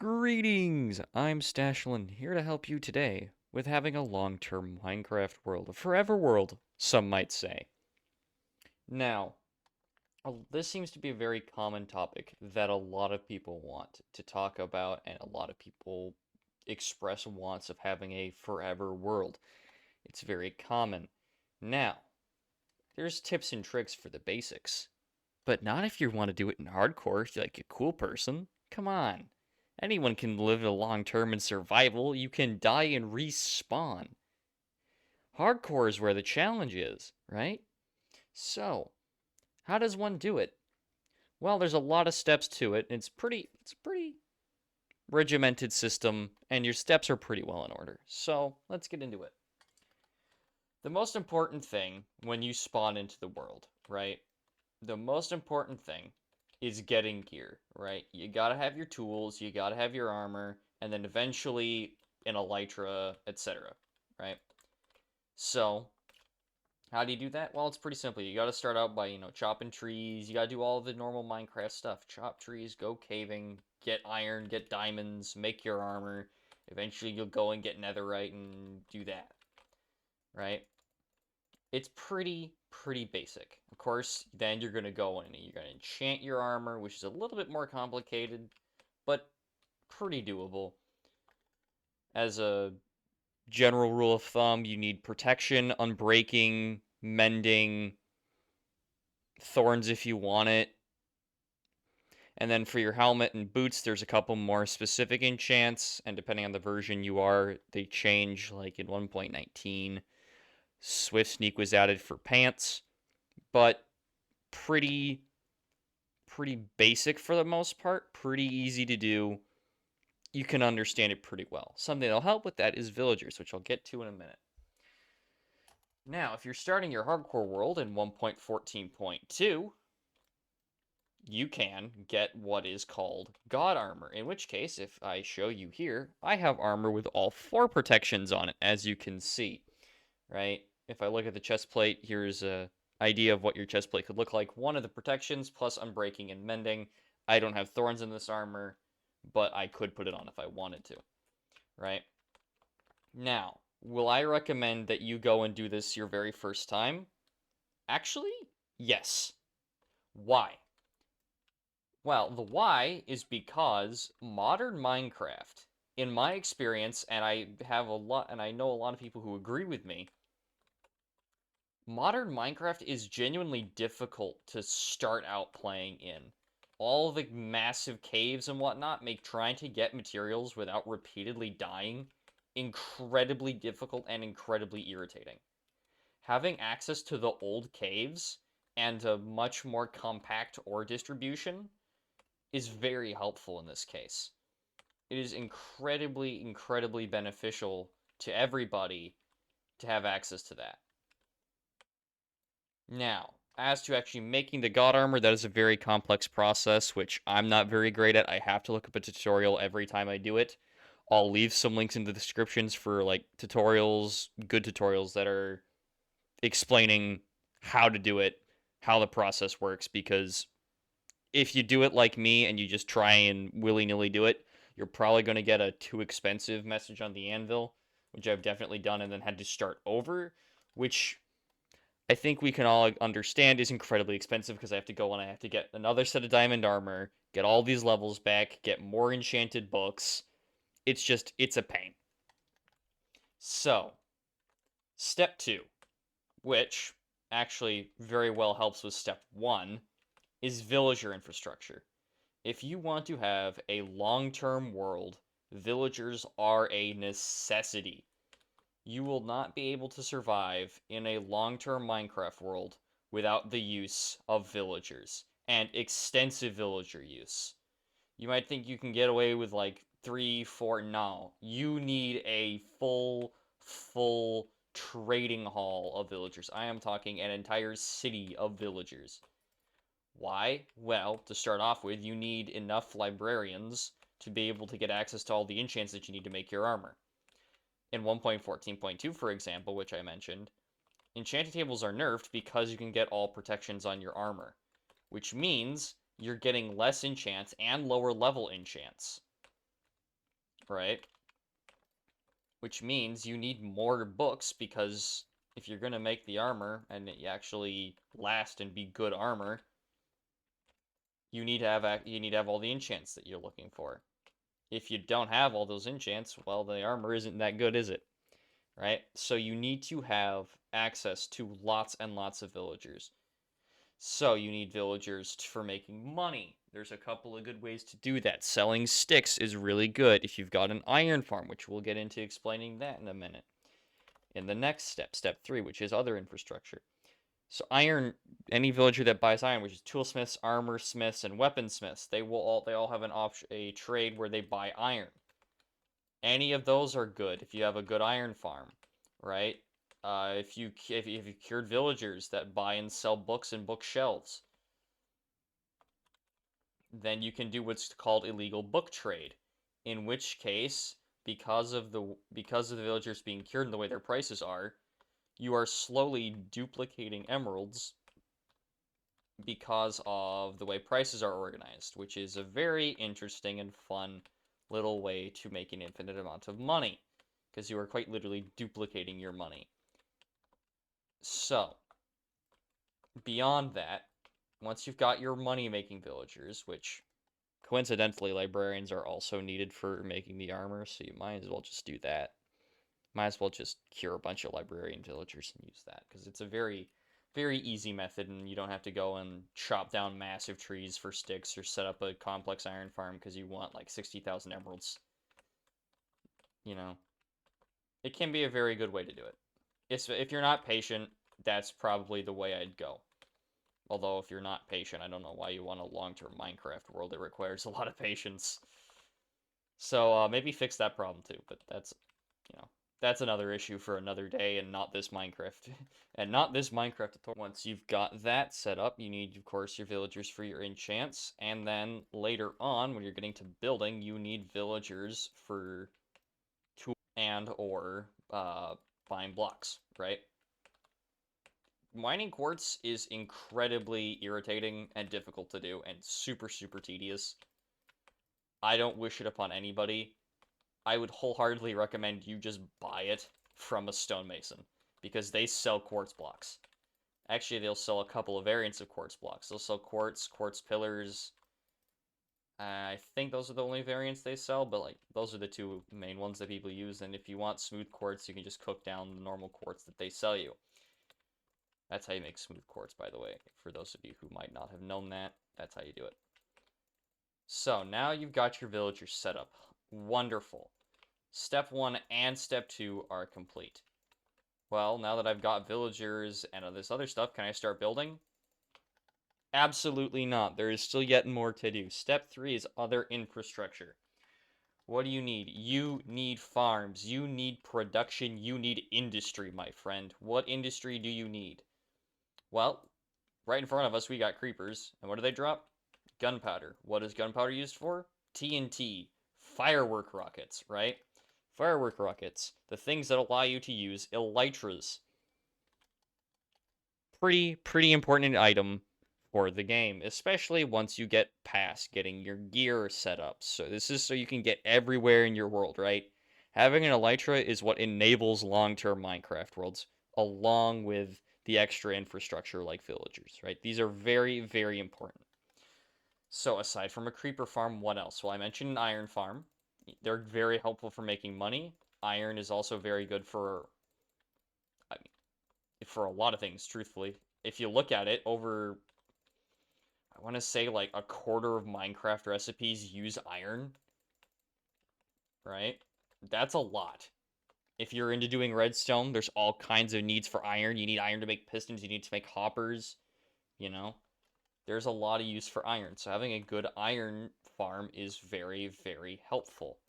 Greetings! I'm Stachelin, here to help you today with having a long-term Minecraft world, a forever world, some might say. Now, this seems to be a very common topic that a lot of people want to talk about, and a lot of people express wants of having a forever world. It's very common. Now, there's tips and tricks for the basics, but not if you want to do it in hardcore, if you're like a cool person. Come on. Anyone can live a long term in survival. You can die and respawn. Hardcore is where the challenge is, right? So, how does one do it? Well, there's a lot of steps to it. It's a pretty regimented system, and your steps are pretty well in order. So, let's get into it. The most important thing when you spawn into the world, right? The most important thing is getting gear, right? You gotta have your tools, you gotta have your armor, and then eventually an elytra, etc. Right? So, how do you do that? Well, it's pretty simple. You gotta start out by, chopping trees. You gotta do all the normal Minecraft stuff. Chop trees, go caving, get iron, get diamonds, make your armor. Eventually you'll go and get netherite and do that. Right? It's pretty basic. Of course, then you're going to go in and you're going to enchant your armor, which is a little bit more complicated, but pretty doable. As a general rule of thumb, you need protection, unbreaking, mending, thorns if you want it. And then for your helmet and boots, there's a couple more specific enchants, and depending on the version you are, they change. Like in 1.19, Swift Sneak was added for pants, but pretty basic for the most part, pretty easy to do. You can understand it pretty well. Something that'll help with that is villagers, which I'll get to in a minute. Now, if you're starting your hardcore world in 1.14.2, you can get what is called God Armor, in which case, if I show you here, I have armor with all 4 protections on it, as you can see, right? If I look at the chest plate, here's a idea of what your chest plate could look like. One of the protections plus unbreaking and mending. I don't have thorns in this armor, but I could put it on if I wanted to, right? Now, will I recommend that you go and do this your very first time? Actually, yes. Why? Well, the why is because modern Minecraft, in my experience, and I know a lot of people who agree with me, modern Minecraft is genuinely difficult to start out playing in. All the massive caves and whatnot make trying to get materials without repeatedly dying incredibly difficult and incredibly irritating. Having access to the old caves and a much more compact ore distribution is very helpful in this case. It is incredibly beneficial to everybody to have access to that. Now, as to actually making the god armor, that is a very complex process, which I'm not very great at. I have to look up a tutorial every time I do it. I'll leave some links in the descriptions for like tutorials, good tutorials that are explaining how to do it, how the process works, because if you do it like me and you just try and willy-nilly do it, you're probably going to get a too expensive message on the anvil, which I've definitely done and then had to start over, which I think we can all understand is incredibly expensive because I have to go and I have to get another set of diamond armor, get all these levels back, get more enchanted books. It's a pain. So, step 2, which actually very well helps with step 1, is villager infrastructure. If you want to have a long-term world, villagers are a necessity. You will not be able to survive in a long-term Minecraft world without the use of villagers, and extensive villager use. You might think you can get away with like 3, 4, no. You need a full trading hall of villagers. I am talking an entire city of villagers. Why? Well, to start off with, you need enough librarians to be able to get access to all the enchants that you need to make your armor. In 1.14.2, for example, which I mentioned, enchanted tables are nerfed because you can get all protections on your armor, which means you're getting less enchants and lower level enchants. right? Which means you need more books, because if you're going to make the armor and it actually last and be good armor, you need to have all the enchants that you're looking for. If you don't have all those enchants, well, the armor isn't that good, is it? Right? So you need to have access to lots and lots of villagers. So you need villagers for making money. There's a couple of good ways to do that. Selling sticks is really good if you've got an iron farm, which we'll get into explaining that in a minute. In the next step, step 3, which is other infrastructure. So iron, any villager that buys iron, which is toolsmiths, armor smiths, and weaponsmiths, they all have a trade where they buy iron. Any of those are good if you have a good iron farm, right? If you cured villagers that buy and sell books and bookshelves, then you can do what's called illegal book trade, in which case, because of the villagers being cured and the way their prices are, you are slowly duplicating emeralds because of the way prices are organized, which is a very interesting and fun little way to make an infinite amount of money, because you are quite literally duplicating your money. So, beyond that, once you've got your money-making villagers, which coincidentally librarians are also needed for making the armor, so you might as well just do that. Might as well just cure a bunch of librarian villagers and use that, because it's a very, very easy method, and you don't have to go and chop down massive trees for sticks or set up a complex iron farm because you want like 60,000 emeralds. You know, it can be a very good way to do it. If you're not patient, that's probably the way I'd go. Although if you're not patient, I don't know why you want a long-term Minecraft world. It requires a lot of patience. So maybe fix that problem too, but you know, that's another issue for another day, and not this Minecraft and not this Minecraft tutorial. Once you've got that set up, you need, of course, your villagers for your enchants, and then later on, when you're getting to building, you need villagers for tool and or buying blocks, right? Mining quartz is incredibly irritating and difficult to do, and super, super tedious. I don't wish it upon anybody. I would wholeheartedly recommend you just buy it from a stonemason, because they sell quartz blocks. Actually, they'll sell a couple of variants of quartz blocks. They'll sell quartz pillars. I think those are the only variants they sell, but like those are the two main ones that people use. And if you want smooth quartz, you can just cook down the normal quartz that they sell you. That's how you make smooth quartz, by the way. For those of you who might not have known that, that's how you do it. So now you've got your villagers set up. Wonderful. Step 1 and Step 2 are complete. Well, now that I've got villagers and all this other stuff, can I start building? Absolutely not. There is still yet more to do. Step 3 is other infrastructure. What do you need? You need farms. You need production. You need industry, my friend. What industry do you need? Well, right in front of us, we got creepers. And what do they drop? Gunpowder. What is gunpowder used for? TNT. Firework rockets, right? Firework rockets. The things that allow you to use elytras. Pretty important item for the game, especially once you get past getting your gear set up. So this is so you can get everywhere in your world, right? Having an elytra is what enables long-term Minecraft worlds, along with the extra infrastructure like villagers, right? These are very, very important. So aside from a creeper farm, what else? Well, I mentioned an iron farm. They're very helpful for making money. Iron is also very good for, I mean, for a lot of things, truthfully. If you look at it, I want to say like a quarter of Minecraft recipes use iron, right? That's a lot. If you're into doing redstone, there's all kinds of needs for iron. You need iron to make pistons, you need to make hoppers, you know? There's a lot of use for iron. So having a good iron farm is very, very helpful.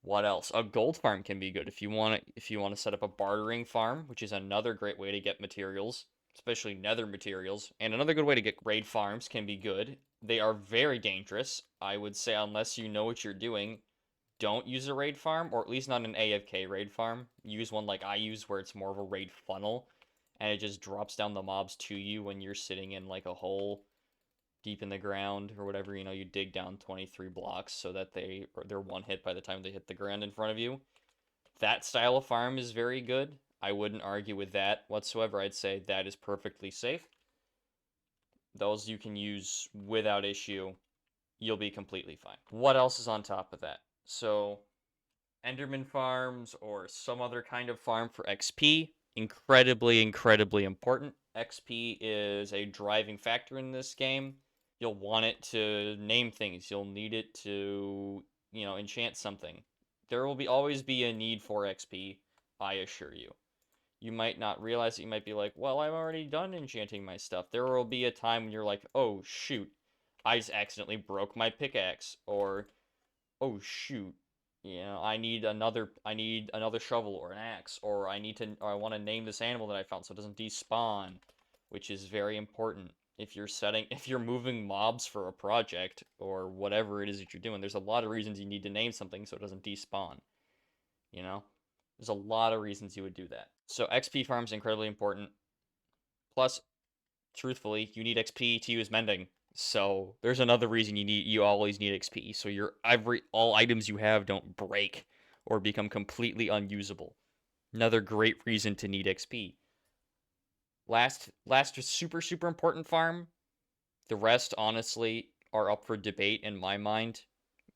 What else? A gold farm can be good if you want to set up a bartering farm, which is another great way to get materials, especially nether materials. And another good way to get raid farms can be good. They are very dangerous. I would say unless you know what you're doing, don't use a raid farm, or at least not an AFK raid farm. Use one like I use where it's more of a raid funnel and it just drops down the mobs to you when you're sitting in like a hole deep in the ground or whatever, you dig down 23 blocks so that they're one hit by the time they hit the ground in front of you. That style of farm is very good. I wouldn't argue with that whatsoever. I'd say that is perfectly safe. Those you can use without issue. You'll be completely fine. What else is on top of that? So, Enderman farms or some other kind of farm for XP, incredibly, incredibly important. XP is a driving factor in this game. You'll want it to name things. You'll need it to, enchant something. There will always be a need for XP, I assure you. You might not realize it. You might be like, well, I'm already done enchanting my stuff. There will be a time when you're like, oh, shoot, I just accidentally broke my pickaxe. Or, oh, shoot, I need another shovel or an axe. Or I want to name this animal that I found so it doesn't despawn, which is very important. If you're moving mobs for a project or whatever it is that you're doing, there's a lot of reasons you need to name something so it doesn't despawn. There's a lot of reasons you would do that. So XP farm is incredibly important. Plus, truthfully, you need XP to use mending. So there's another reason you always need XP. So all items you have don't break or become completely unusable. Another great reason to need XP. Last super, super important farm. The rest, honestly, are up for debate in my mind.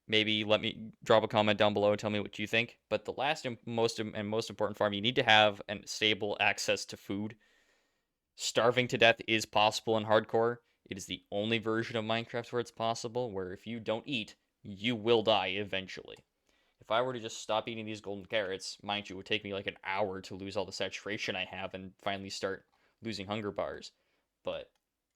Maybe let me drop a comment down below and tell me what you think. But the last and most important farm, you need to have stable access to food. Starving to death is possible in hardcore. It is the only version of Minecraft where it's possible, where if you don't eat, you will die eventually. If I were to just stop eating these golden carrots, mind you, it would take me like an hour to lose all the saturation I have and finally start losing hunger bars. But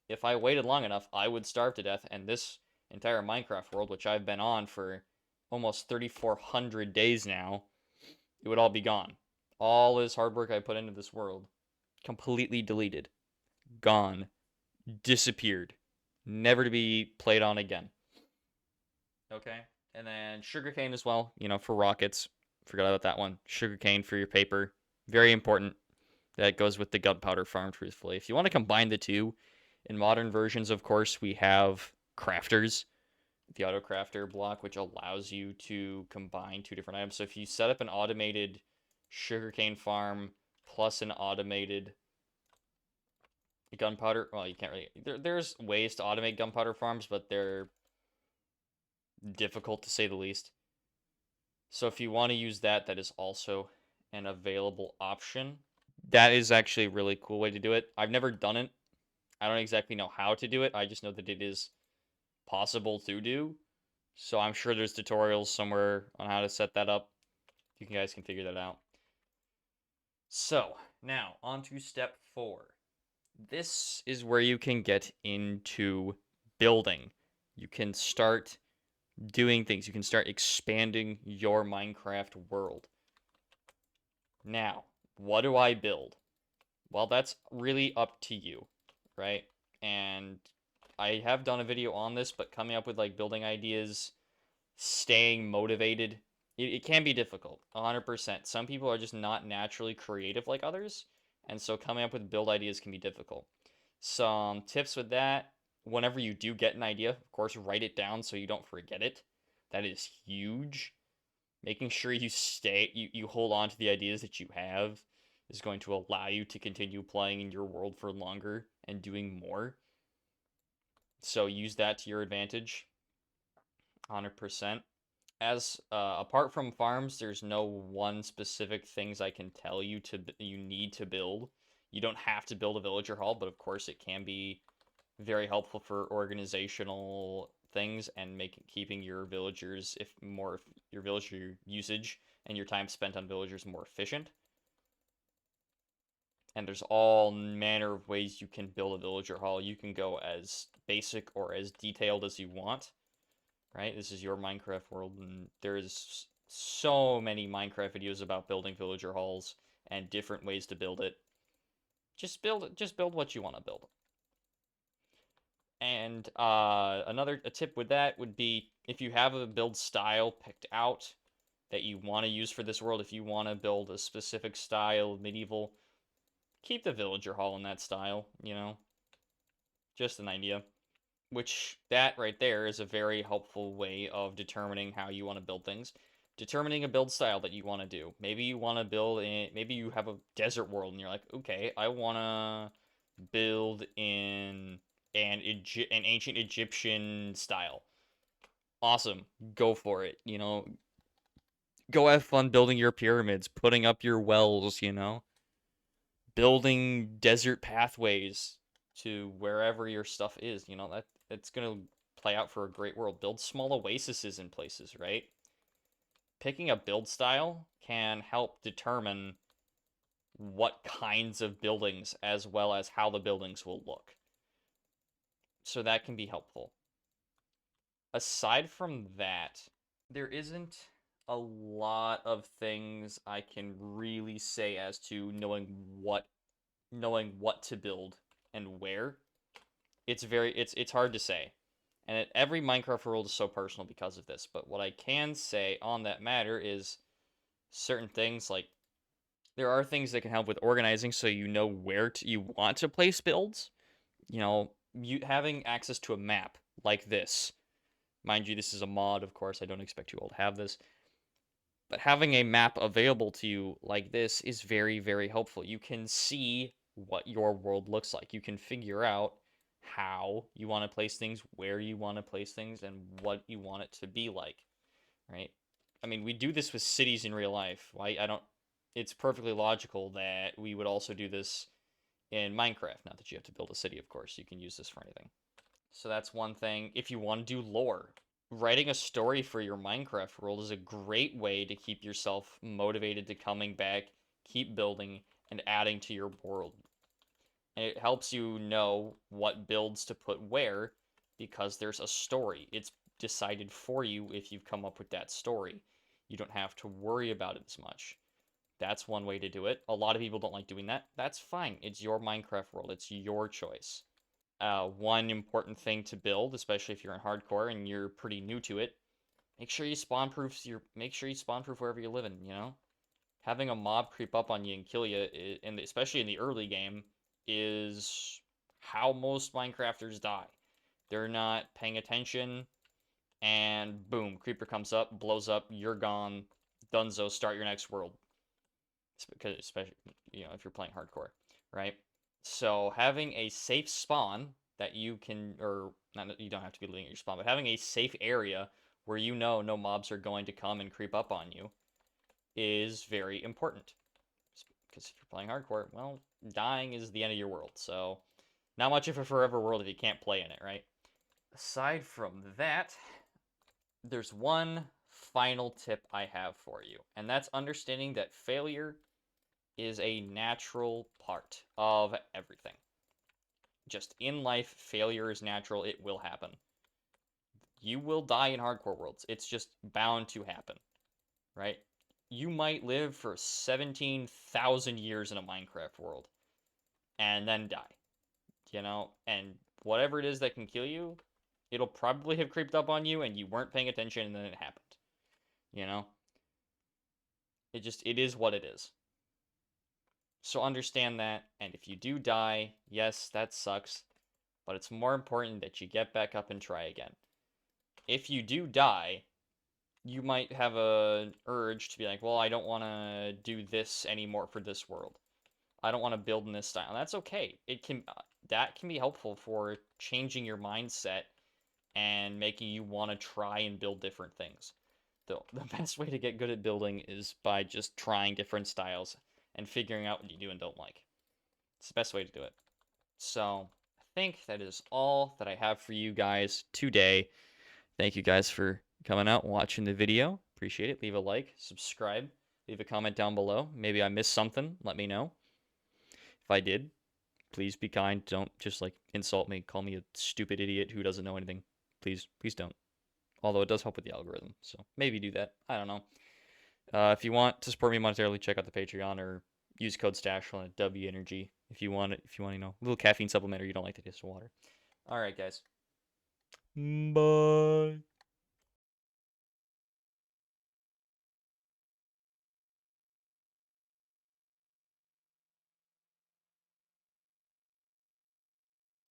if I waited long enough, I would starve to death, and this entire Minecraft world, which I've been on for almost 3,400 days now, it would all be gone. All this hard work I put into this world, completely deleted, gone, disappeared, never to be played on again. Okay? And then sugarcane as well, for rockets. Forgot about that one. Sugarcane for your paper. Very important. That goes with the gunpowder farm, truthfully. If you want to combine the two, in modern versions, of course, we have crafters, the auto crafter block, which allows you to combine two different items. So if you set up an automated sugarcane farm plus an automated gunpowder, well, you can't really, there's ways to automate gunpowder farms, but they're difficult to say the least. So if you want to use that, that is also an available option. That is actually a really cool way to do it. I've never done it. I don't exactly know how to do it. I just know that it is possible to do. So I'm sure there's tutorials somewhere on how to set that up. You guys can figure that out. So now on to step 4. This is where you can get into building. You can start doing things. You can start expanding your Minecraft world. Now, what do I build? Well, that's really up to you, right? And I have done a video on this, but coming up with like building ideas, staying motivated, it can be difficult, 100%. Some people are just not naturally creative like others, and so coming up with build ideas can be difficult. Some tips with that: whenever you do get an idea, of course, write it down so you don't forget it. That is huge. Making sure you hold on to the ideas that you have is going to allow you to continue playing in your world for longer and doing more. So use that to your advantage, 100%. As apart from farms, there's no one specific things I can tell you you need to build. You don't have to build a villager hall, but of course it can be very helpful for organizational things and keeping your your villager usage and your time spent on villagers more efficient. And there's all manner of ways you can build a villager hall. You can go as basic or as detailed as you want, right? This is your Minecraft world, and there's so many Minecraft videos about building villager halls and different ways to build it. Just build it. Just build what you want to build. And a tip with that would be, if you have a build style picked out that you want to use for this world, if you want to build a specific style, medieval, keep the villager hall in that style, Just an idea. which that right there is a very helpful way of determining how you want to build things. Determining a build style that you want to do. Maybe you want to build in, maybe you have a desert world and you're like, okay, I want to build in an ancient Egyptian style. Awesome, go for it. Go have fun building your pyramids, putting up your wells. Building desert pathways to wherever your stuff is. That's gonna play out for a great world. Build small oases in places, right? Picking a build style can help determine what kinds of buildings as well as how the buildings will look. So that can be helpful. Aside from that, there isn't a lot of things I can really say as to knowing what to build and where. It's hard to say. And every Minecraft world is so personal because of this, but what I can say on that matter is certain things like there are things that can help with organizing so you know where you want to place builds. You having access to a map like this. Mind you, this is a mod, of course. I don't expect you all to have this. But having a map available to you like this is very, very helpful. You can see what your world looks like. You can figure out how you want to place things, where you want to place things, and what you want it to be like, right? I mean, we do this with cities in real life. Why I don't It's perfectly logical that we would also do this in Minecraft. Not that you have to build a city, of course. You can use this for anything. So that's one thing. If you want to do lore, writing a story for your Minecraft world is a great way to keep yourself motivated to coming back, keep building, and adding to your world. And it helps you know what builds to put where because there's a story. It's decided for you if you've come up with that story. You don't have to worry about it as much. That's one way to do it. A lot of people don't like doing that. That's fine. It's your Minecraft world. It's your choice. One important thing to build, especially if you're in hardcore and you're pretty new to it, make sure you spawn proof wherever you're living. Having a mob creep up on you and kill you, and especially in the early game, is how most Minecrafters die. They're not paying attention, and boom, creeper comes up, blows up, you're gone, dunzo, start your next world. Because especially if you're playing hardcore, right? So having a safe spawn that you can, or not, you don't have to be living at your spawn, but having a safe area where no mobs are going to come and creep up on you is very important. Because if you're playing hardcore, well, dying is the end of your world. So not much of a forever world if you can't play in it, right? Aside from that, there's one final tip I have for you, and that's understanding that failure is a natural part of everything. Just in life, failure is natural. It will happen. You will die in hardcore worlds. It's just bound to happen, right? You might live for 17,000 years in a Minecraft world and then die, and whatever it is that can kill you, it'll probably have creeped up on you and you weren't paying attention and then it happened, you know? It is what it is. So understand that, and if you do die, yes, that sucks, but it's more important that you get back up and try again. If you do die, you might have an urge to be like, well, I don't want to do this anymore for this world. I don't want to build in this style. And that's okay. That can be helpful for changing your mindset and making you want to try and build different things. The best way to get good at building is by just trying different styles and figuring out what you do and don't like. It's the best way to do it. So I think that is all that I have for you guys today. Thank you guys for coming out and watching the video. Appreciate it. Leave a like, subscribe, leave a comment down below. Maybe I missed something. Let me know. If I did, please be kind. Don't just insult me, call me a stupid idiot who doesn't know anything. Please don't. Although it does help with the algorithm, so maybe do that. I don't know. If you want to support me monetarily, check out the Patreon or use code Stachelin at W Energy if you want it. If you want, a little caffeine supplement or you don't like the taste of water. All right, guys. Bye.